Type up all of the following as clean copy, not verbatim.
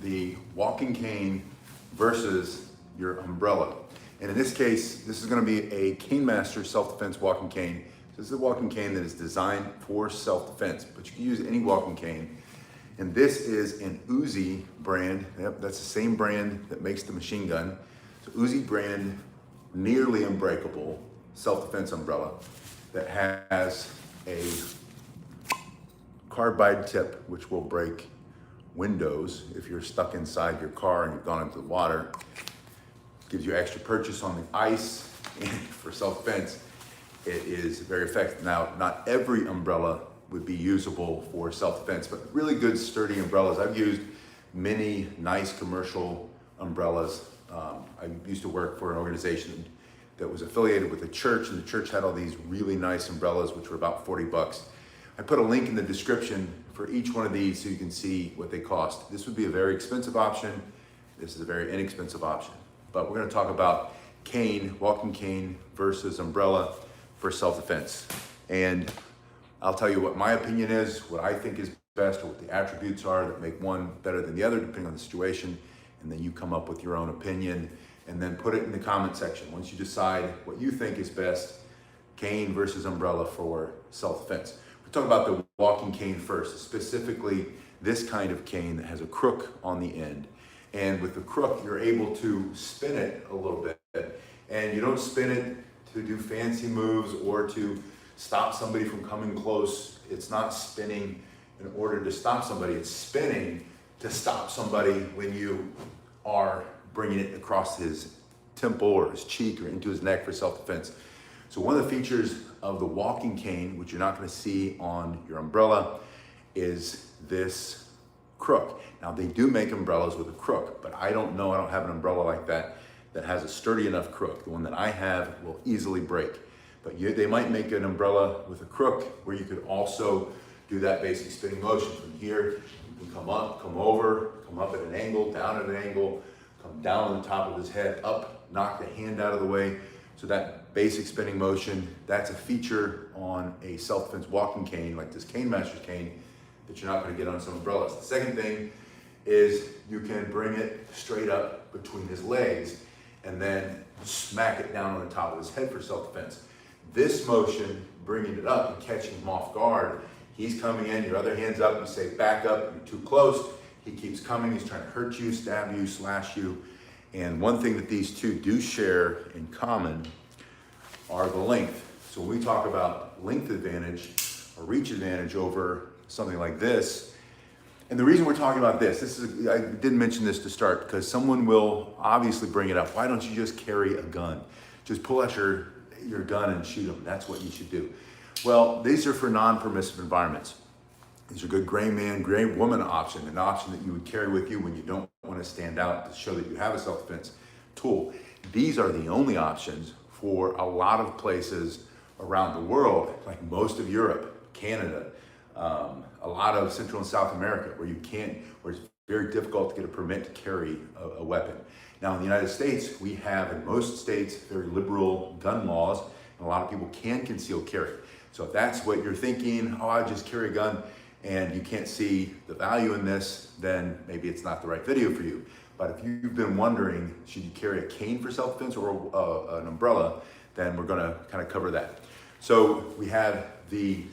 the walking cane versus your umbrella. And in this case, this is going to be a Cane Master self-defense walking cane. This is a walking cane that is designed for self-defense, but you can use any walking cane. And this is an Uzi brand. Yep, that's the same brand that makes the machine gun. So Uzi brand, nearly unbreakable self-defense umbrella that has a carbide tip, which will break windows if you're stuck inside your car and you've gone into the water. Gives you extra purchase on the ice, and for self-defense, it is very effective. Now, not every umbrella would be usable for self-defense, but really good sturdy umbrellas. I've used many nice commercial umbrellas. I used to work for an organization that was affiliated with a church, and the church had all these really nice umbrellas, which were about 40 bucks. I put a link in the description for each one of these so you can see what they cost. This would be a very expensive option. This is a very inexpensive option. But we're going to talk about cane, walking cane versus umbrella for self-defense. And I'll tell you what my opinion is, what I think is best, or what the attributes are that make one better than the other, depending on the situation. And then you come up with your own opinion and then put it in the comment section. Once you decide what you think is best, cane versus umbrella for self-defense. We're talking about the walking cane first, specifically this kind of cane that has a crook on the end. And with the crook, you're able to spin it a little bit. And you don't spin it to do fancy moves or to stop somebody from coming close. It's not spinning in order to stop somebody. It's spinning to stop somebody when you are bringing it across his temple or his cheek or into his neck for self-defense. So one of the features of the walking cane, which you're not going to see on your umbrella, is this crook. Now they do make umbrellas with a crook, but I don't have an umbrella like that that has a sturdy enough crook. The one that I have will easily break. But they might make an umbrella with a crook where you could also do that basic spinning motion. From here, you can come up, come over, come up at an angle, down at an angle, come down on the top of his head, up, knock the hand out of the way. So that basic spinning motion, that's a feature on a self-defense walking cane, like this Cane Master's cane, that you're not going to get on some umbrellas. The second thing is you can bring it straight up between his legs and then smack it down on the top of his head for self-defense. This motion, bringing it up and catching him off guard, he's coming in, your other hand's up, you say back up, you're too close, he keeps coming, he's trying to hurt you, stab you, slash you. And one thing that these two do share in common are the length. So when we talk about length advantage or reach advantage over something like this, and the reason we're talking about this is, I didn't mention this to start because someone will obviously bring it up. Why don't you just carry a gun? Just pull out your gun and shoot them. That's what you should do. Well, these are for non-permissive environments. These are good gray man, gray woman option, an option that you would carry with you when you don't want to stand out to show that you have a self-defense tool. These are the only options for a lot of places around the world, like most of Europe, Canada, a lot of Central and South America, where it's very difficult to get a permit to carry a weapon. Now in the United States, we have in most states very liberal gun laws, and a lot of people can conceal carry. So if that's what you're thinking, oh, I just carry a gun, and you can't see the value in this, then maybe it's not the right video for you. But if you've been wondering, should you carry a cane for self-defense or an umbrella, then we're gonna kind of cover that. So we have the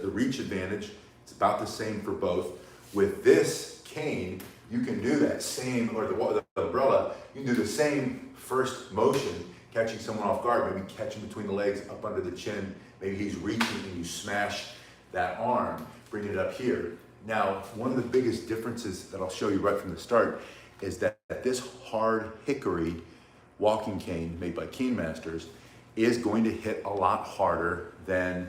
reach advantage. It's about the same for both. With this cane, you can do that same, or the umbrella, you can do the same first motion, catching someone off guard, maybe catch him between the legs, up under the chin, maybe he's reaching and you smash that arm, bring it up here. Now, one of the biggest differences that I'll show you right from the start is that this hard hickory walking cane made by Cane Masters is going to hit a lot harder than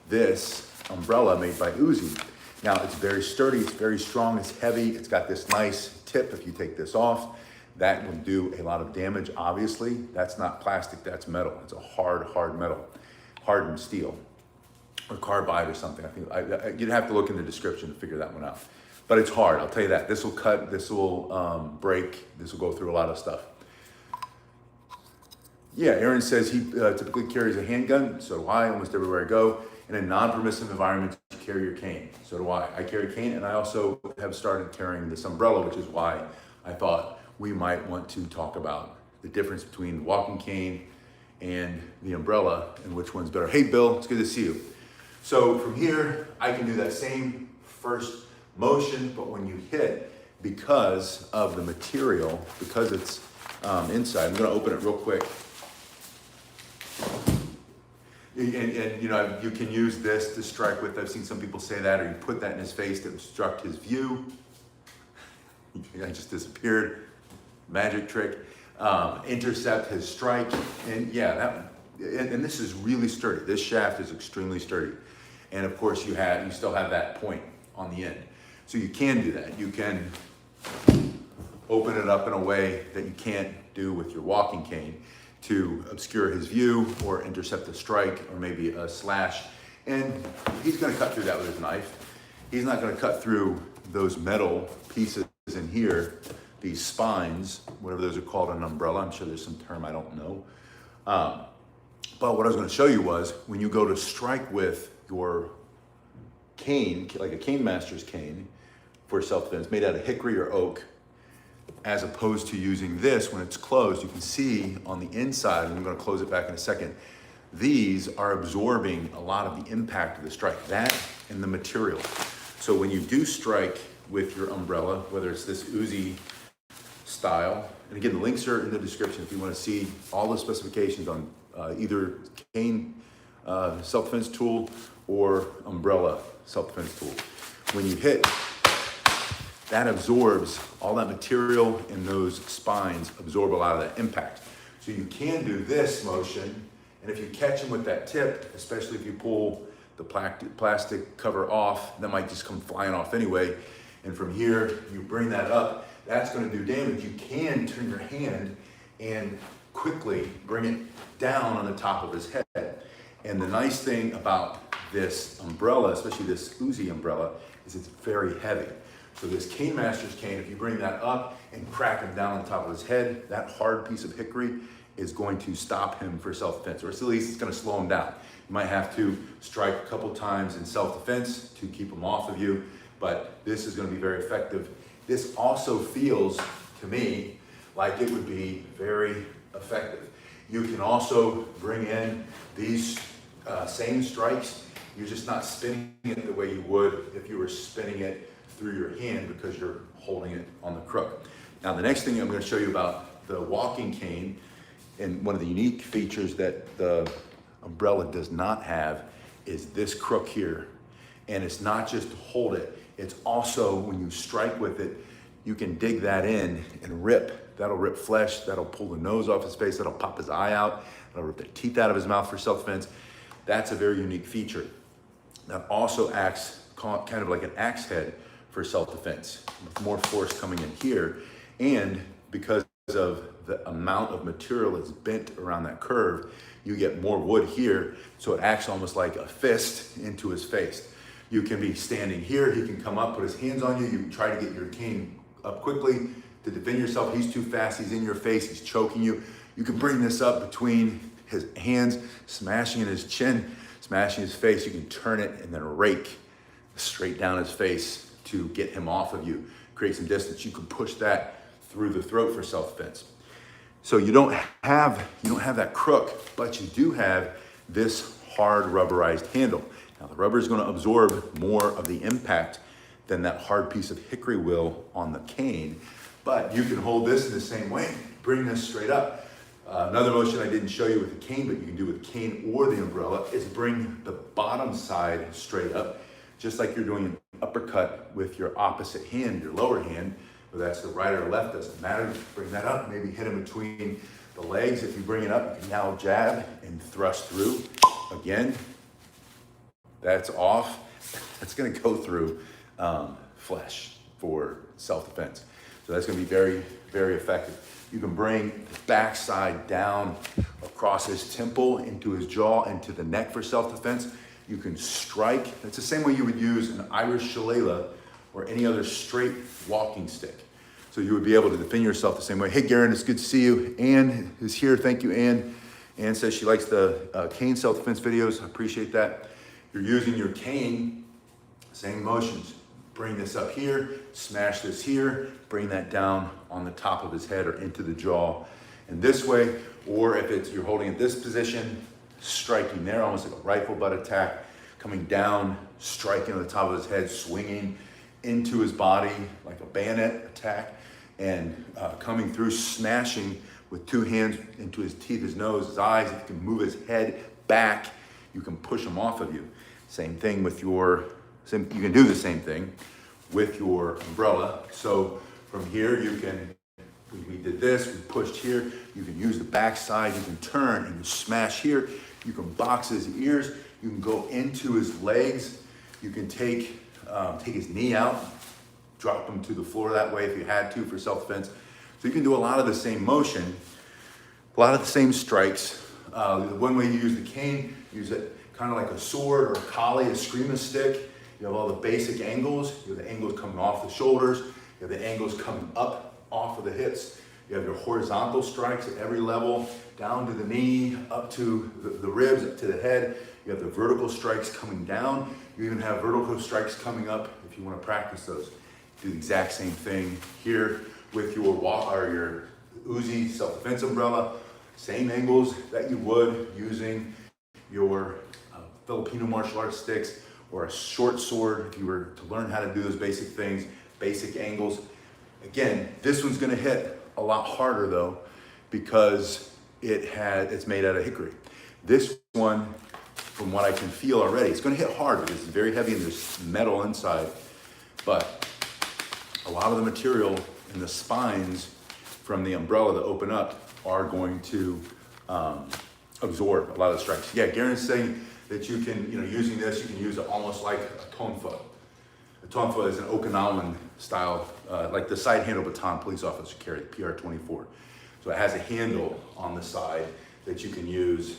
this umbrella made by Uzi. Now, it's very sturdy, it's very strong, it's heavy, it's got this nice tip. If you take this off, that will do a lot of damage. Obviously, that's not plastic, that's metal. It's a hard metal, hardened steel, or carbide or something. I think you'd have to look in the description to figure that one out. But it's hard, I'll tell you that. This will cut, this will break, this will go through a lot of stuff. Yeah, Aaron says he typically carries a handgun, so do I, almost everywhere I go. And in non-permissive environments, you carry your cane. So do I. I carry a cane, and I also have started carrying this umbrella, which is why I thought we might want to talk about the difference between the walking cane and the umbrella and which one's better. Hey Bill, it's good to see you. So from here, I can do that same first motion, but when you hit, because of the material, because it's inside, I'm gonna open it real quick. And you know, you can use this to strike with. I've seen some people say that, or you put that in his face to obstruct his view. I just disappeared. Magic trick. Intercept his strike, and yeah, that one. And this is really sturdy. This shaft is extremely sturdy, and of course you still have that point on the end, so you can do that. You can open it up in a way that you can't do with your walking cane to obscure his view or intercept a strike or maybe a slash. And he's going to cut through that with his knife. He's not going to cut through those metal pieces in here, these spines, whatever those are called on an umbrella. I'm sure there's some term I don't know. But what I was going to show you was when you go to strike with your cane, like a cane master's cane for self-defense, made out of hickory or oak, as opposed to using this when it's closed, you can see on the inside, and I'm going to close it back in a second, these are absorbing a lot of the impact of the strike, that and the material. So when you do strike with your umbrella, whether it's this Uzi style, and again, the links are in the description if you want to see all the specifications on either cane self-defense tool or umbrella self-defense tool. When you hit, that absorbs all that material, and those spines absorb a lot of that impact. So you can do this motion, and if you catch him with that tip, especially if you pull the plastic cover off, that might just come flying off anyway. And from here, you bring that up, that's gonna do damage. You can turn your hand and quickly bring it down on the top of his head. And the nice thing about this umbrella, especially this Uzi umbrella, is it's very heavy. So this cane master's cane, if you bring that up and crack him down on top of his head, that hard piece of hickory is going to stop him for self-defense, or at least it's going to slow him down. You might have to strike a couple times in self-defense to keep him off of you, but this is going to be very effective. This also feels, to me, like it would be very effective. You can also bring in these same strikes. You're just not spinning it the way you would if you were spinning it through your hand, because you're holding it on the crook. Now the next thing I'm going to show you about the walking cane, and one of the unique features that the umbrella does not have, is this crook here. And it's not just to hold it, it's also when you strike with it, you can dig that in and rip. That'll rip flesh, that'll pull the nose off his face, that'll pop his eye out, that'll rip the teeth out of his mouth for self-defense. That's a very unique feature. That also acts kind of like an axe head for self-defense, with more force coming in here. And because of the amount of material that's bent around that curve, you get more wood here, so it acts almost like a fist into his face. You can be standing here, he can come up, put his hands on you, you try to get your cane up quickly to defend yourself. He's too fast, he's in your face, he's choking you. You can bring this up between his hands, smashing in his chin, smashing his face. You can turn it and then rake straight down his face to get him off of you, create some distance. You can push that through the throat for self-defense. So you don't have that crook, but you do have this hard rubberized handle. Now the rubber is going to absorb more of the impact than that hard piece of hickory will on the cane, but you can hold this in the same way, bring this straight up. Another motion I didn't show you with the cane, but you can do with the cane or the umbrella, is bring the bottom side straight up, just like you're doing an uppercut with your opposite hand, your lower hand, whether that's the right or left, doesn't matter. Just bring that up, maybe hit him between the legs. If you bring it up, you can now jab and thrust through. Again, that's off. That's gonna go through flesh for self-defense. So that's gonna be very, very effective. You can bring the backside down across his temple, into his jaw, into the neck for self-defense. You can strike. It's the same way you would use an Irish shillelagh or any other straight walking stick. So you would be able to defend yourself the same way. Hey, Garen, it's good to see you. Ann is here. Thank you, Ann. Ann says she likes the cane self-defense videos. I appreciate that. You're using your cane Same motions. Bring this up here, smash this here, bring that down on the top of his head or into the jaw. And this way, or if it's you're holding at this position, striking there, almost like a rifle butt attack, coming down, striking on the top of his head, swinging into his body like a bayonet attack, and coming through, smashing with two hands into his teeth, his nose, his eyes. If you can move his head back, you can push him off of you. Same thing with you can do the same thing with your umbrella. So from here, we did this, we pushed here, you can use the back side, you can turn and you smash here, you can box his ears, you can go into his legs, you can take his knee out, drop him to the floor that way if you had to for self-defense. So you can do a lot of the same motion, a lot of the same strikes. One way you use the cane, use it kind of like a sword or a collie, a screamer stick. You have all the basic angles. You have the angles coming off the shoulders. You have the angles coming up off of the hips. You have your horizontal strikes at every level, down to the knee, up to the ribs, up to the head. You have the vertical strikes coming down. You even have vertical strikes coming up if you want to practice those. Do the exact same thing here with your Uzi self-defense umbrella. Same angles that you would using your Filipino martial arts sticks or a short sword if you were to learn how to do those basic things, basic angles. Again, this one's gonna hit a lot harder though because it's made out of hickory. This one, from what I can feel already, it's gonna hit hard because it's very heavy and there's metal inside, but a lot of the material and the spines from the umbrella that open up are going to absorb a lot of the strikes. Yeah, Garen's saying that you can, using this, you can use it almost like a tonfa. A tonfa is an Okinawan style, like the side handle baton police officers carry, the PR-24. So it has a handle on the side that you can use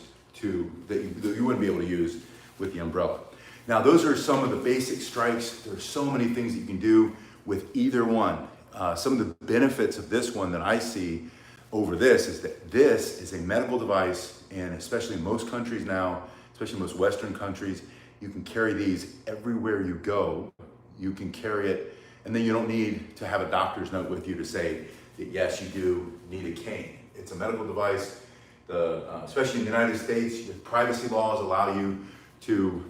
that you wouldn't be able to use with the umbrella. Now, those are some of the basic strikes. There's so many things that you can do with either one. Some of the benefits of this one that I see over this is that this is a medical device, and especially in most countries now, especially most Western countries, you can carry these everywhere you go. You can carry it, and then you don't need to have a doctor's note with you to say that yes, you do need a cane. It's a medical device. Especially in the United States, the privacy laws allow you to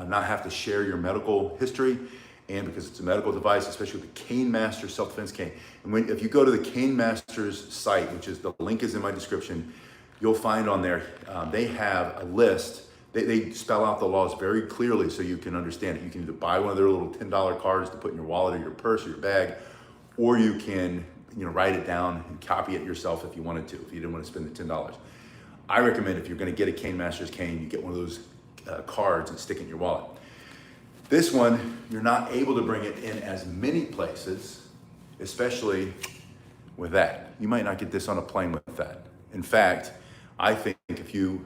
not have to share your medical history, and because it's a medical device, especially with the Cane Master self-defense cane. And if you go to the Cane Master's site, which is the link is in my description, you'll find on there, they have a list. They spell out the laws very clearly so you can understand it. You can either buy one of their little $10 cards to put in your wallet or your purse or your bag, or you can write it down and copy it yourself if you wanted to, if you didn't want to spend the $10. I recommend if you're going to get a Cane Master's cane, you get one of those cards and stick it in your wallet. This one, you're not able to bring it in as many places, especially with that. You might not get this on a plane with that. In fact, I think if you,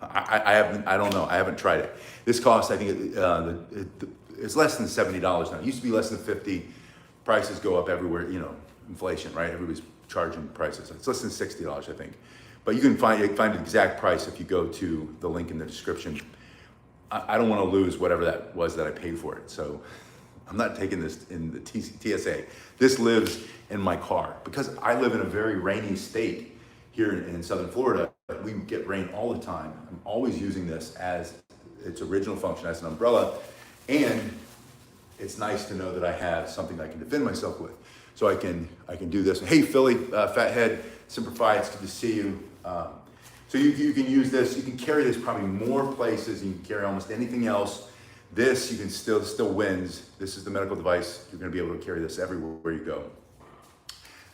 I don't know, I haven't tried it. This costs, I think it's less than $70 now. It used to be less than 50. Prices go up everywhere, inflation, right? Everybody's charging prices. It's less than $60, I think. But you can find the exact price if you go to the link in the description. I don't want to lose whatever that was that I paid for it. So I'm not taking this in the TSA. This lives in my car because I live in a very rainy state here in Southern Florida. We get rain all the time. I'm always using this as its original function as an umbrella. And it's nice to know that I have something I can defend myself with. So I can do this. Hey, Philly, Fathead, Simplify, it's good to see you. So you can use this, you can carry this probably more places, you can carry almost anything else. This, you can still wins. This is the medical device. You're gonna be able to carry this everywhere you go.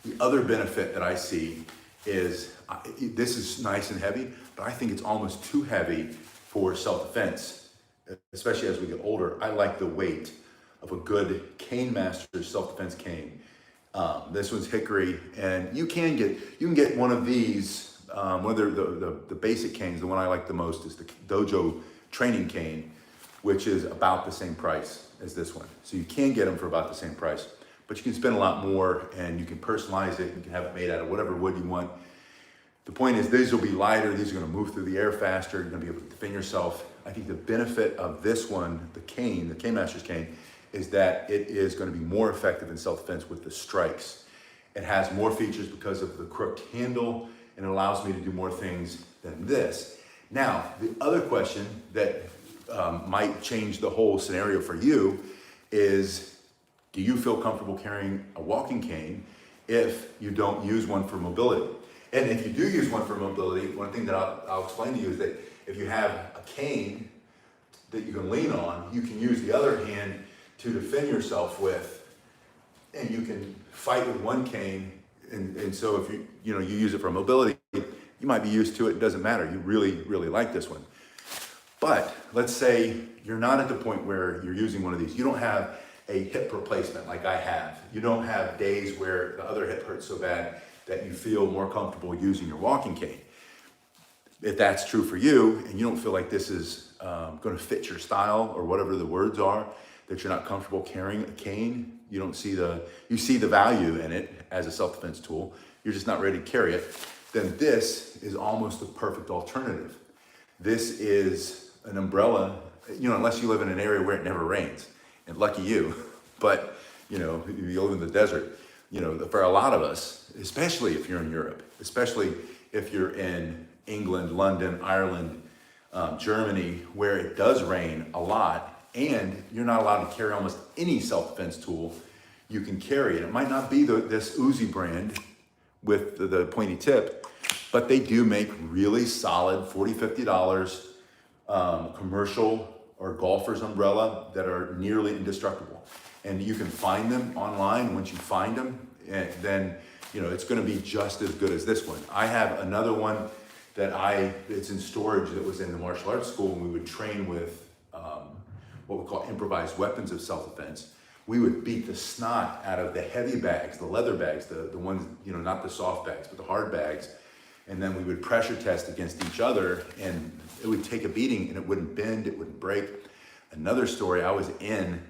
The other benefit that I see is, this is nice and heavy, but I think it's almost too heavy for self-defense, especially as we get older. I like the weight of a good Cane Master self-defense cane. This one's hickory, and you can get one of these. One of the basic canes, the one I like the most is the Dojo training cane, which is about the same price as this one. So you can get them for about the same price, but you can spend a lot more and you can personalize it. You can have it made out of whatever wood you want. The point is these will be lighter. These are going to move through the air faster. You're going to be able to defend yourself I think the benefit of this one, the cane master's cane, is that it is going to be more effective in self-defense with the strikes. It has more features because of the crooked handle, and it allows me to do more things than this. Now, the other question that might change the whole scenario for you is, do you feel comfortable carrying a walking cane if you don't use one for mobility? And if you do use one for mobility, one thing that I'll explain to you is that if you have a cane that you can lean on, you can use the other hand to defend yourself with, and you can fight with one cane. And so if you use it for mobility, you might be used to it, it doesn't matter. You really, really like this one. But let's say you're not at the point where you're using one of these. You don't have a hip replacement like I have. You don't have days where the other hip hurts so bad that you feel more comfortable using your walking cane. If that's true for you, and you don't feel like this is going to fit your style or whatever the words are, that you're not comfortable carrying a cane, you see the value in it as a self-defense tool, you're just not ready to carry it, then this is almost the perfect alternative. This is an umbrella, unless you live in an area where it never rains, and lucky you, but you live in the desert. For a lot of us, especially if you're in Europe, especially if you're in England, London, Ireland, Germany, where it does rain a lot, and you're not allowed to carry almost any self-defense tool, you can carry it. It might not be this Uzi brand with the pointy tip, but they do make really solid $40, $50 commercial or golfer's umbrella that are nearly indestructible. And you can find them online. Once you find them, and then it's going to be just as good as this one. I have another one it's in storage that was in the martial arts school, and we would train with what we call improvised weapons of self-defense. We would beat the snot out of the heavy bags, the leather bags, the ones, not the soft bags, but the hard bags. And then we would pressure test against each other, and it would take a beating, and it wouldn't bend, it wouldn't break. Another story, I was in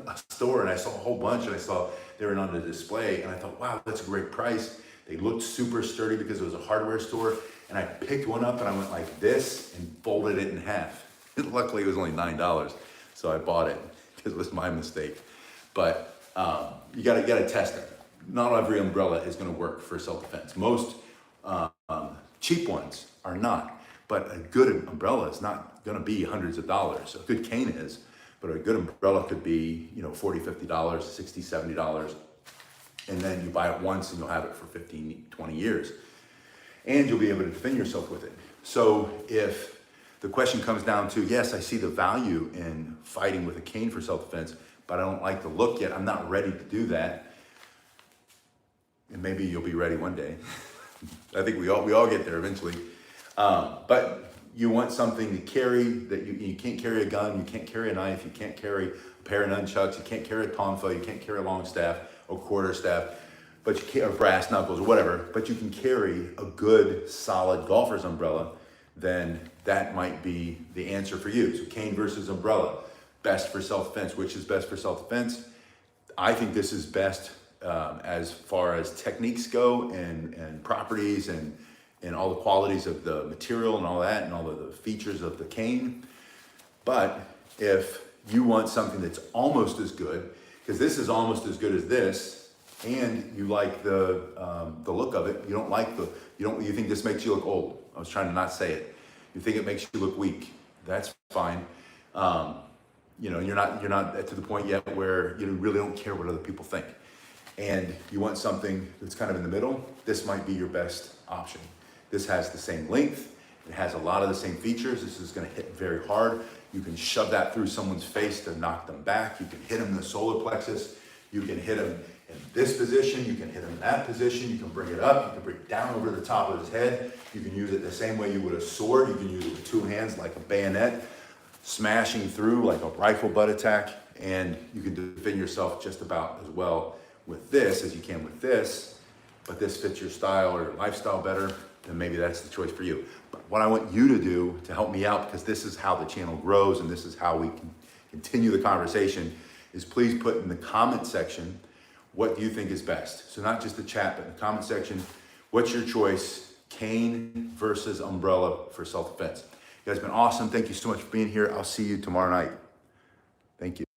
a store and I saw a whole bunch, and I saw they were on the display, and I thought, wow, that's a great price. They looked super sturdy because it was a hardware store, and I picked one up and I went like this and folded it in half. Luckily, it was only $9, so I bought it because it was my mistake. But you gotta test it. Not every umbrella is gonna work for self-defense. Most cheap ones are not, but a good umbrella is not gonna be hundreds of dollars. A good cane is, but a good umbrella could be $40, $50, $60, $70. And then you buy it once and you'll have it for 15, 20 years. And you'll be able to defend yourself with it. So if the question comes down to, yes, I see the value in fighting with a cane for self-defense, but I don't like the look yet, I'm not ready to do that. And maybe you'll be ready one day. I think we all get there eventually. But you want something to carry that you can't carry a gun, you can't carry a knife, you can't carry a pair of nunchucks, you can't carry a tonfa, you can't carry a long staff or quarter staff, but you can't, or brass knuckles or whatever, but you can carry a good solid golfer's umbrella, then that might be the answer for you. So cane versus umbrella, best for self-defense. Which is best for self-defense? I think this is best as far as techniques go and properties and all the qualities of the material and all that and all of the features of the cane. But if you want something that's almost as good, because this is almost as good as this, and you like the look of it, you think this makes you look old. I was trying to not say it. You think it makes you look weak. That's fine. You're not to the point yet where you really don't care what other people think. And you want something that's kind of in the middle, this might be your best option. This has the same length, it has a lot of the same features. This is gonna hit very hard. You can shove that through someone's face to knock them back. You can hit them in the solar plexus. You can hit them in this position. You can hit them in that position. You can bring it up. You can bring it down over the top of his head. You can use it the same way you would a sword. You can use it with two hands like a bayonet, smashing through like a rifle butt attack. And you can defend yourself just about as well with this as you can with this. But this fits your style or lifestyle better, then maybe that's the choice for you. But what I want you to do to help me out, because this is how the channel grows and this is how we can continue the conversation, is please put in the comment section, what do you think is best? So not just the chat, but in the comment section, what's your choice, cane versus umbrella for self-defense? You guys have been awesome. Thank you so much for being here. I'll see you tomorrow night. Thank you.